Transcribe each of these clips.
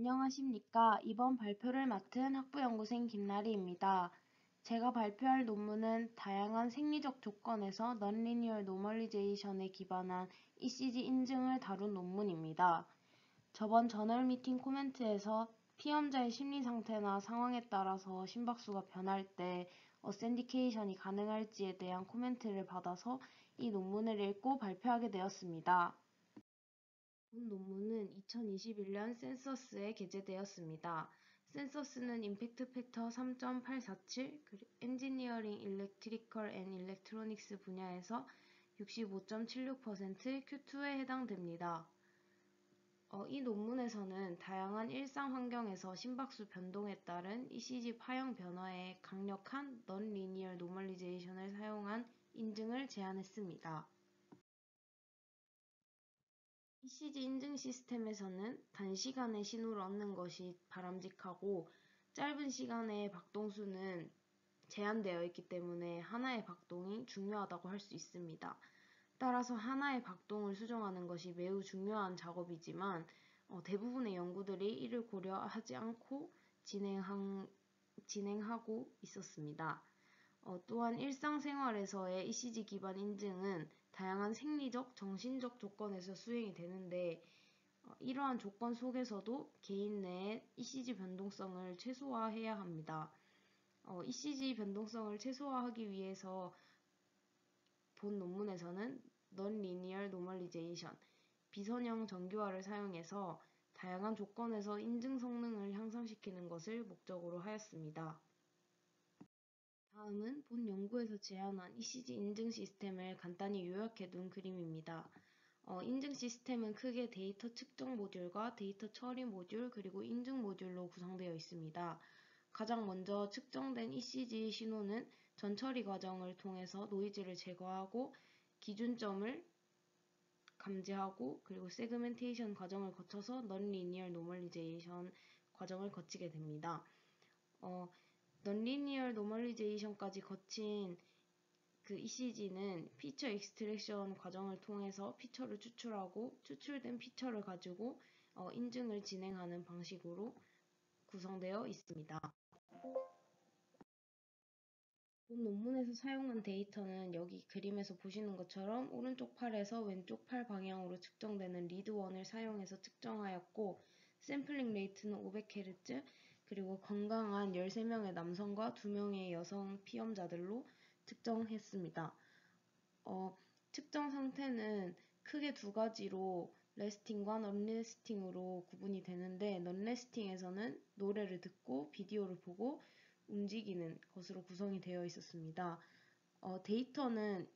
안녕하십니까. 이번 발표를 맡은 학부연구생 김나리입니다. 제가 발표할 논문은 다양한 생리적 조건에서 넌리니얼 노멀리제이션에 기반한 ECG 인증을 다룬 논문입니다. 저번 저널 미팅 코멘트에서 피험자의 심리 상태나 상황에 따라서 심박수가 변할 때 어센디케이션이 가능할지에 대한 코멘트를 받아서 이 논문을 읽고 발표하게 되었습니다. 본 논문은 2021년 센서스에 게재되었습니다. 센서스는 임팩트 팩터 3.847, 엔지니어링 일렉트리컬 앤 일렉트로닉스 분야에서 65.76% Q2에 해당됩니다. 이 논문에서는 다양한 일상 환경에서 심박수 변동에 따른 ECG 파형 변화에 강력한 넌리니얼 노멀리제이션을 사용한 인증을 제안했습니다. ECG 인증 시스템에서는 단시간에 신호를 얻는 것이 바람직하고 짧은 시간의 박동수는 제한되어 있기 때문에 하나의 박동이 중요하다고 할 수 있습니다. 따라서 하나의 박동을 수정하는 것이 매우 중요한 작업이지만 대부분의 연구들이 이를 고려하지 않고 진행하고 있었습니다. 또한 일상생활에서의 ECG 기반 인증은 다양한 생리적, 정신적 조건에서 수행이 되는데 이러한 조건 속에서도 개인 내의 ECG 변동성을 최소화해야 합니다. ECG 변동성을 최소화하기 위해서 본 논문에서는 Non-Linear Normalization, 비선형 정교화를 사용해서 다양한 조건에서 인증 성능을 향상시키는 것을 목적으로 하였습니다. 다음은 본 연구에서 제안한 ECG 인증 시스템을 간단히 요약해둔 그림입니다. 인증 시스템은 크게 데이터 측정 모듈과 데이터 처리 모듈 그리고 인증 모듈로 구성되어 있습니다. 가장 먼저 측정된 ECG 신호는 전처리 과정을 통해서 노이즈를 제거하고 기준점을 감지하고 그리고 세그멘테이션 과정을 거쳐서 non-linear normalization 과정을 거치게 됩니다. 넌리니얼 노멀리제이션까지 거친 그 ECG는 피처 익스트랙션 과정을 통해서 피처를 추출하고 추출된 피처를 가지고 인증을 진행하는 방식으로 구성되어 있습니다. 본 논문에서 사용한 데이터는 여기 그림에서 보시는 것처럼 오른쪽 팔에서 왼쪽 팔 방향으로 측정되는 리드1을 사용해서 측정하였고 샘플링 레이트는 500Hz 그리고 건강한 13명의 남성과 2명의 여성 피험자들로 측정했습니다. 측정 상태는 크게 두 가지로 레스팅과 넌레스팅으로 구분이 되는데 넌레스팅에서는 노래를 듣고 비디오를 보고 움직이는 것으로 구성이 되어 있었습니다. 데이터는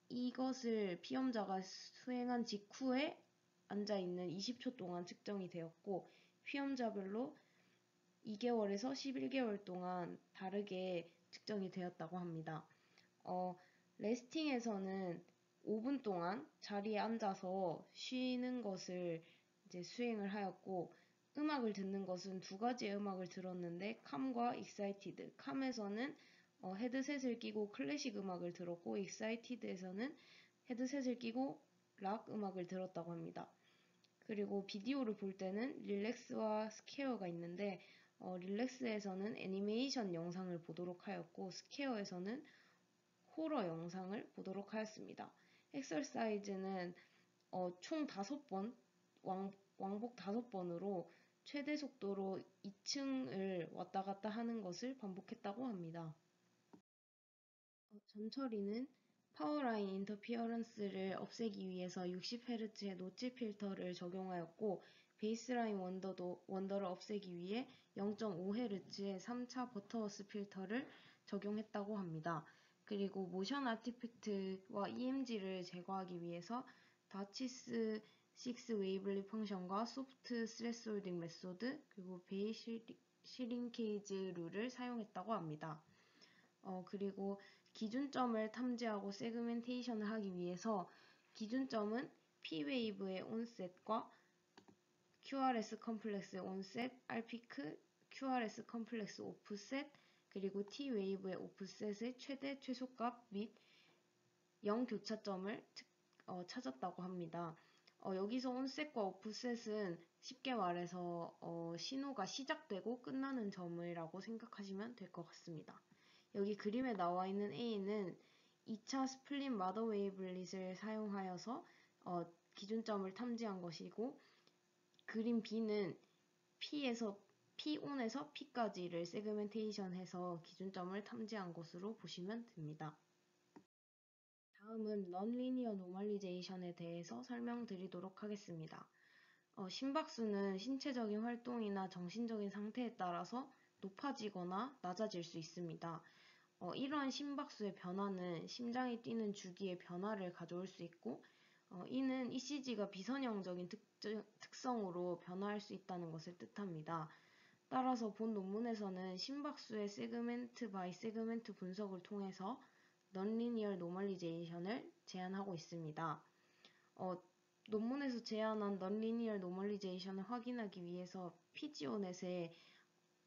이것을 피험자가 수행한 직후에 앉아있는 20초 동안 측정이 되었고 피험자별로 2개월에서 11개월 동안 다르게 측정이 되었다고 합니다. 레스팅에서는 5분 동안 자리에 앉아서 쉬는 것을 이제 수행을 하였고 음악을 듣는 것은 두 가지의 음악을 들었는데 캄과 익사이티드. 캄에서는 헤드셋을 끼고 클래식 음악을 들었고 익사이티드에서는 헤드셋을 끼고 락 음악을 들었다고 합니다. 그리고 비디오를 볼 때는 릴렉스와 스케어가 있는데 릴렉스에서는 애니메이션 영상을 보도록 하였고 스케어에서는 호러 영상을 보도록 하였습니다. 엑서사이즈는 총 5번, 왕복 5번으로 최대 속도로 2층을 왔다 갔다 하는 것을 반복했다고 합니다. 전처리는 파워라인 인터피어런스를 없애기 위해서 60Hz의 노치 필터를 적용하였고 베이스라인 원더를 없애기 위해 0.5Hz의 3차 버터워스 필터를 적용했다고 합니다. 그리고 모션 아티팩트와 EMG를 제거하기 위해서 다치스 6 웨이블리 펑션과 소프트 스레스홀딩 메소드 그리고 베이 시링케이즈 룰을 사용했다고 합니다. 그리고 기준점을 탐지하고 세그멘테이션을 하기 위해서 기준점은 P웨이브의 온셋과 QRS 컴플렉스의 온셋, R피크, QRS 컴플렉스 오프셋, 그리고 T웨이브의 오프셋의 최대 최소값 및 0교차점을 찾았다고 합니다. 여기서 온셋과 오프셋은 쉽게 말해서 신호가 시작되고 끝나는 점이라고 생각하시면 될 것 같습니다. 여기 그림에 나와 있는 A는 2차 스플릿 마더 웨이블릿을 사용하여서 기준점을 탐지한 것이고, 그림 B는 P1에서 P까지를 세그멘테이션해서 기준점을 탐지한 것으로 보시면 됩니다. 다음은 넌리니어 노멀리제이션에 대해서 설명드리도록 하겠습니다. 심박수는 신체적인 활동이나 정신적인 상태에 따라서 높아지거나 낮아질 수 있습니다. 이러한 심박수의 변화는 심장이 뛰는 주기의 변화를 가져올 수 있고, 이는 ECG가 비선형적인 특성으로 변화할 수 있다는 것을 뜻합니다. 따라서 본 논문에서는 심박수의 세그멘트 바이 세그멘트 분석을 통해서 넌리니얼 노멀리제이션을 제안하고 있습니다. 논문에서 제안한 넌리니얼 노멀리제이션을 확인하기 위해서 피지오넷에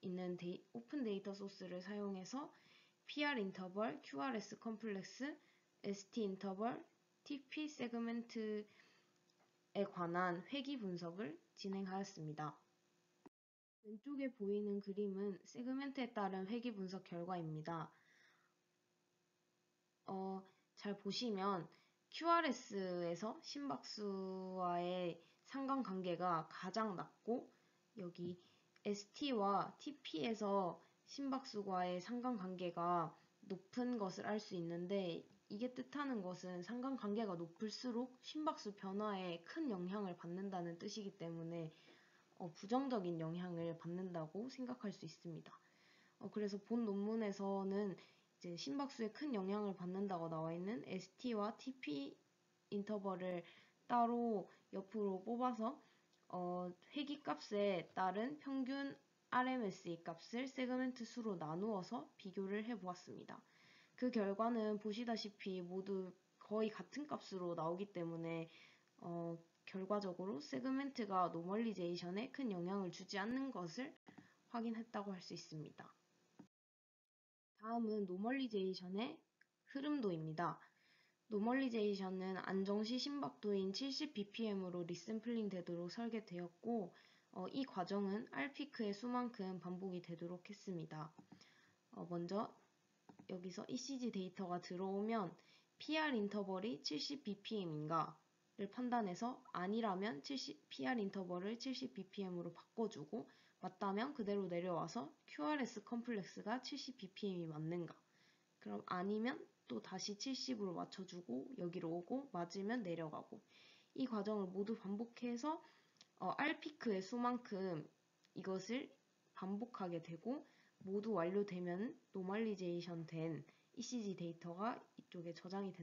있는 오픈 데이터 소스를 사용해서 PR 인터벌, QRS 컴플렉스, ST 인터벌, TP 세그멘트에 관한 회귀 분석을 진행하였습니다. 왼쪽에 보이는 그림은 세그멘트에 따른 회귀 분석 결과입니다. 잘 보시면 QRS에서 심박수와의 상관관계가 가장 낮고, 여기 ST와 TP에서 심박수와의 상관관계가 높은 것을 알 수 있는데, 이게 뜻하는 것은 상관관계가 높을수록 심박수 변화에 큰 영향을 받는다는 뜻이기 때문에 부정적인 영향을 받는다고 생각할 수 있습니다. 그래서 본 논문에서는 이제 심박수에 큰 영향을 받는다고 나와 있는 ST와 TP 인터벌을 따로 옆으로 뽑아서 회귀 값에 따른 평균 RMSE 값을 세그멘트 수로 나누어서 비교를 해보았습니다. 그 결과는 보시다시피 모두 거의 같은 값으로 나오기 때문에 결과적으로 세그멘트가 노멀리제이션에 큰 영향을 주지 않는 것을 확인했다고 할 수 있습니다. 다음은 노멀리제이션의 흐름도입니다. 노멀리제이션은 안정시 심박도인 70bpm으로 리샘플링 되도록 설계되었고, 이 과정은 R피크의 수만큼 반복이 되도록 했습니다. 먼저 여기서 ECG 데이터가 들어오면 PR 인터벌이 70bpm인가를 판단해서 아니라면 PR 인터벌을 70bpm으로 바꿔주고, 맞다면 그대로 내려와서 QRS 컴플렉스가 70bpm이 맞는가, 그럼 아니면 또 다시 70으로 맞춰주고 여기로 오고, 맞으면 내려가고, 이 과정을 모두 반복해서 R피크의 수만큼 이것을 반복하게 되고, 모두 완료되면 노멀리제이션 된 ECG 데이터가 이쪽에 저장이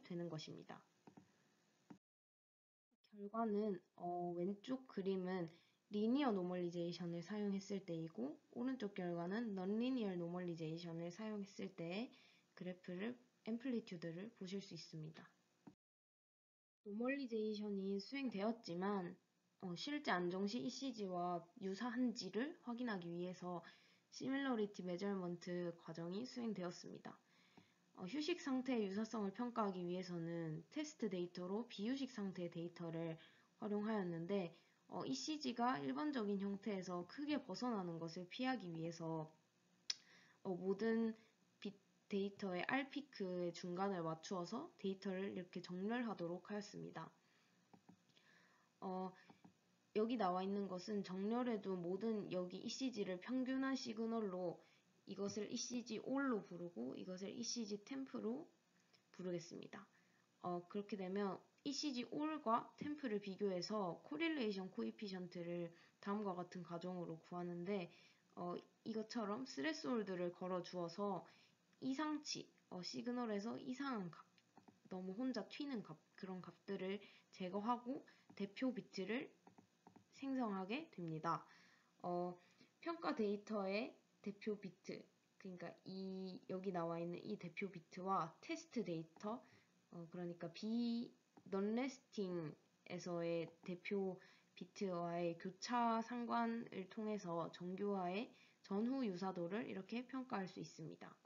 되는 것입니다. 결과는 왼쪽 그림은 리니어 노멀리제이션을 사용했을 때이고, 오른쪽 결과는 넌리니얼 노멀리제이션을 사용했을 때의 그래프를, 앰플리튜드를 보실 수 있습니다. 노멀리제이션이 수행되었지만 실제 안정시 ECG와 유사한지를 확인하기 위해서 시밀러리티 메저먼트 과정이 수행되었습니다. 휴식 상태의 유사성을 평가하기 위해서는 테스트 데이터로 비휴식 상태의 데이터를 활용하였는데, ECG가 일반적인 형태에서 크게 벗어나는 것을 피하기 위해서 모든 데이터의 R피크의 중간을 맞추어서 데이터를 이렇게 정렬하도록 하였습니다. 여기 나와 있는 것은 정렬해도 모든 여기 ECG를 평균한 시그널로 이것을 ECG all로 부르고 이것을 ECG temp로 부르겠습니다. 그렇게 되면 ECG all과 temp를 비교해서 correlation coefficient를 다음과 같은 가정으로 구하는데, 이것처럼 스레스홀드를 걸어 주어서 이상치, 시그널에서 이상한 값, 너무 혼자 튀는 값, 그런 값들을 제거하고 대표 비트를 생성하게 됩니다. 평가 데이터의 대표 비트, 그러니까 여기 나와 있는 이 대표 비트와 테스트 데이터, 그러니까 넌레스팅에서의 대표 비트와의 교차 상관을 통해서 정교화의 전후 유사도를 이렇게 평가할 수 있습니다.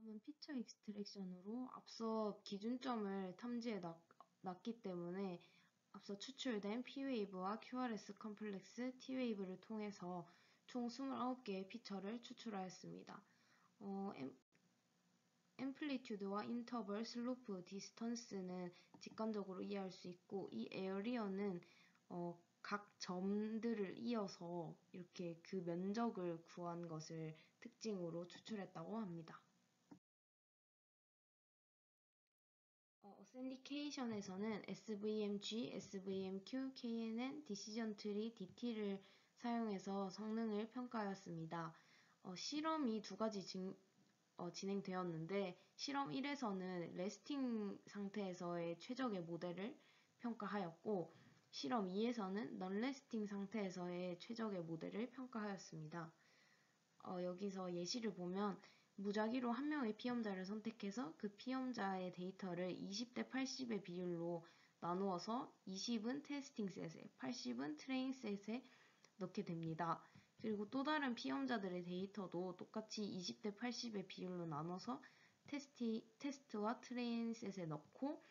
다음은 피처 익스트랙션으로 앞서 기준점을 탐지해 놨기 때문에 앞서 추출된 P웨이브와 QRS 컴플렉스 T웨이브를 통해서 총 29개의 피처를 추출하였습니다. 앰플리튜드와 인터벌, 슬로프, 디스턴스는 직관적으로 이해할 수 있고, 이 에어리어는 각 점들을 이어서 이렇게 그 면적을 구한 것을 특징으로 추출했다고 합니다. 어센디케이션에서는 SVMG, SVMQ, KNN, 디시전 트리, DT를 사용해서 성능을 평가하였습니다. 실험이 두 가지 진행되었는데 실험 1에서는 레스팅 상태에서의 최적의 모델을 평가하였고 실험 2에서는 넌레스팅 상태에서의 최적의 모델을 평가하였습니다. 여기서 예시를 보면 무작위로 한 명의 피험자를 선택해서 그 피험자의 데이터를 20대 80의 비율로 나누어서 20은 테스팅 셋에 80은 트레인 셋에 넣게 됩니다. 그리고 또 다른 피험자들의 데이터도 똑같이 20대 80의 비율로 나눠서 테스트와 트레인 셋에 넣고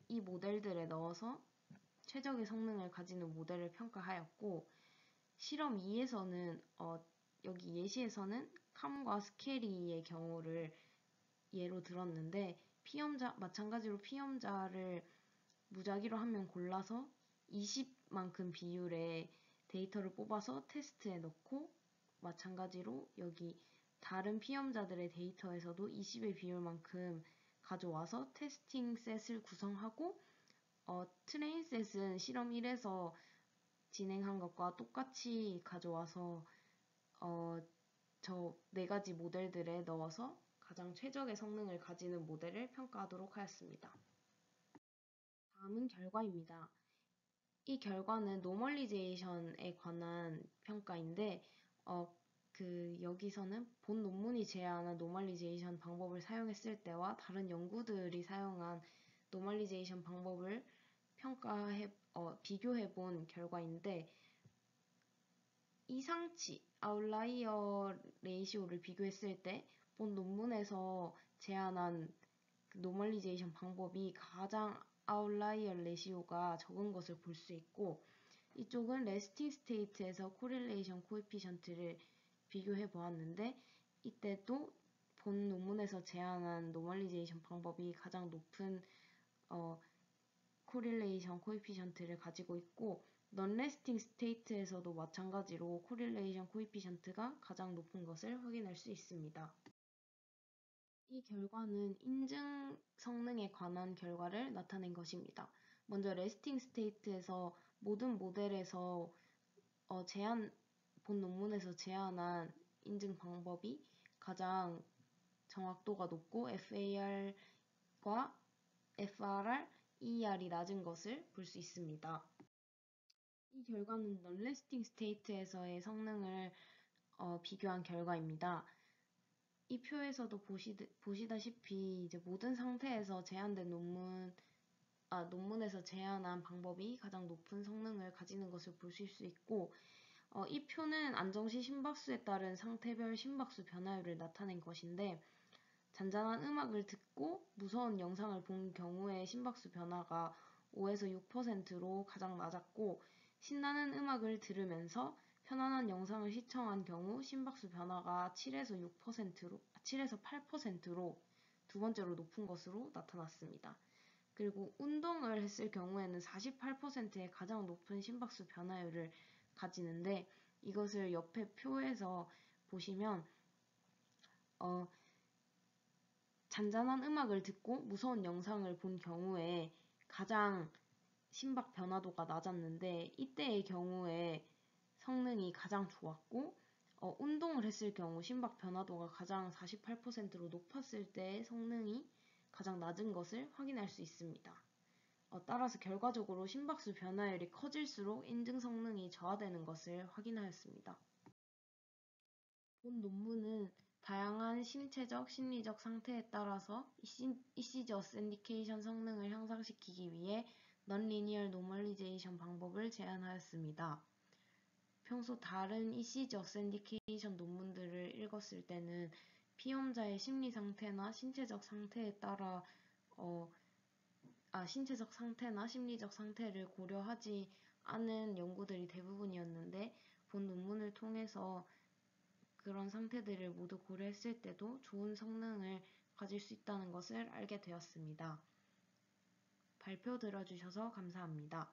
이 모델들에 넣어서 최적의 성능을 가지는 모델을 평가하였고 실험 2에서는 여기 예시에서는 캄과 스케리의 경우를 예로 들었는데 마찬가지로 피험자를 무작위로 한 명 골라서 20만큼 비율의 데이터를 뽑아서 테스트에 넣고 마찬가지로 여기 다른 피험자들의 데이터에서도 20의 비율만큼 가져와서 테스팅 셋을 구성하고 트레인 셋은 실험 1에서 진행한 것과 똑같이 가져와서 저 네 가지 모델들에 넣어서 가장 최적의 성능을 가지는 모델을 평가하도록 하였습니다. 다음은 결과입니다. 이 결과는 노멀리제이션에 관한 평가인데 여기서는 본 논문이 제안한 노멀리제이션 방법을 사용했을 때와 다른 연구들이 사용한 노멀리제이션 방법을 비교해 본 결과인데 이상치, 아웃라이어 레이시오를 비교했을 때 본 논문에서 제안한 노멀리제이션 방법이 가장 아웃라이어 레시오가 적은 것을 볼 수 있고 이쪽은 레스팅 스테이트에서 코릴레이션 코에피션트를 비교해 보았는데 이때도 본 논문에서 제안한 노멀리제이션 방법이 가장 높은 코릴레이션 코에피션트를 가지고 있고 넌레스팅 스테이트에서도 마찬가지로 코릴레이션 코에피션트가 가장 높은 것을 확인할 수 있습니다. 이 결과는 인증 성능에 관한 결과를 나타낸 것입니다. 먼저 레스팅 스테이트에서 모든 모델에서 본 논문에서 제안한 인증 방법이 가장 정확도가 높고 FAR과 FRR, ER이 낮은 것을 볼 수 있습니다. 이 결과는 넌레스팅 스테이트에서의 성능을 비교한 결과입니다. 이 표에서도 보시다시피 이제 모든 상태에서 제한된 논문에서 제안한 방법이 가장 높은 성능을 가지는 것을 보실 수 있고 이 표는 안정시 심박수에 따른 상태별 심박수 변화율을 나타낸 것인데 잔잔한 음악을 듣고 무서운 영상을 본 경우에 심박수 변화가 5에서 6%로 가장 낮았고 신나는 음악을 들으면서 편안한 영상을 시청한 경우 심박수 변화가 7에서 8%로 두 번째로 높은 것으로 나타났습니다. 그리고 운동을 했을 경우에는 48%의 가장 높은 심박수 변화율을 가지는데 이것을 옆에 표에서 보시면 잔잔한 음악을 듣고 무서운 영상을 본 경우에 가장 심박 변화도가 낮았는데 이때의 경우에 성능이 가장 좋았고 운동을 했을 경우 심박 변화도가 가장 48%로 높았을 때의 성능이 가장 낮은 것을 확인할 수 있습니다. 따라서 결과적으로 심박수 변화율이 커질수록 인증 성능이 저하되는 것을 확인하였습니다. 본 논문은 다양한 신체적, 심리적 상태에 따라서 ECG 어센디케이션 성능을 향상시키기 위해 넌리니얼 노멀리제이션 방법을 제안하였습니다. 평소 다른 ECG 어센디케이션 논문들을 읽었을 때는 피험자의 심리 상태나 신체적 상태에 따라 신체적 상태나 심리적 상태를 고려하지 않은 연구들이 대부분이었는데 본 논문을 통해서 그런 상태들을 모두 고려했을 때도 좋은 성능을 가질 수 있다는 것을 알게 되었습니다. 발표 들어주셔서 감사합니다.